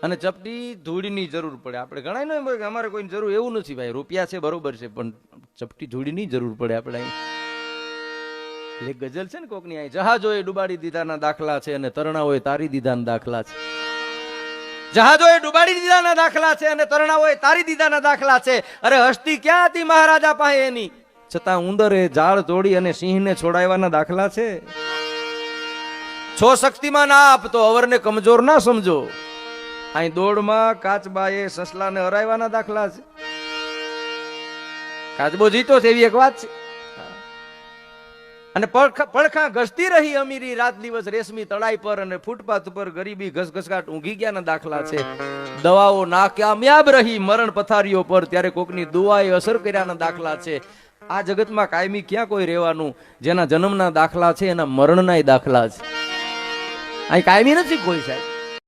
અને ચપટી ધૂળની જરૂર પડે. આપણે ઘણા ને અમારે કોઈ જરૂર એવું નથી ભાઈ, રૂપિયા છે બરોબર છે, પણ ચપટી ધૂળની જરૂર પડે આપણે અહીં. એક ગઝલ છે ને કોકની, અહીં જહાજોએ ડુબાડી દીધાના દાખલા છે અને તરણાઓએ તારી દીધાના દાખલા છે. જહાજોએ ડુબાડી દીધાના દાખલા છે અને તરણાઓએ તારી દીધાના દાખલા છે. અરે હસ્તી ક્યાં હતી મહારાજા પાસે એની, છતાં ઉંદરે જાળ તોડી અને સિંહને છોડાવવાના દાખલા છે. છો શક્તિમાન આપ તો અવરને કમજોર ના સમજો. અહીં દોડમાં કાચબાએ સસલાને હરાવવાના દાખલા છે. કાચબો જીતો છે એવી એક વાત છે. અને પડખા ઘસતી રહી અમીરી રાત દિવસ રેશમી તળાઈ પર, અને ફૂટપાથ પર ગરીબી ઘસઘસાટ ઊંઘી ગયાના દાખલા છે. દવાઓ નાકામયાબ રહી મરણ પથારીઓ પર, ત્યારે કોકની દુઆએ અસર કર્યાના દાખલા છે. આ જગતમાં કાયમી ક્યાં કોઈ રહેવાનું? જેના જન્મના દાખલા છે એના મરણના દાખલા છે. અહીં કાયમી નથી કોઈ સાહેબ.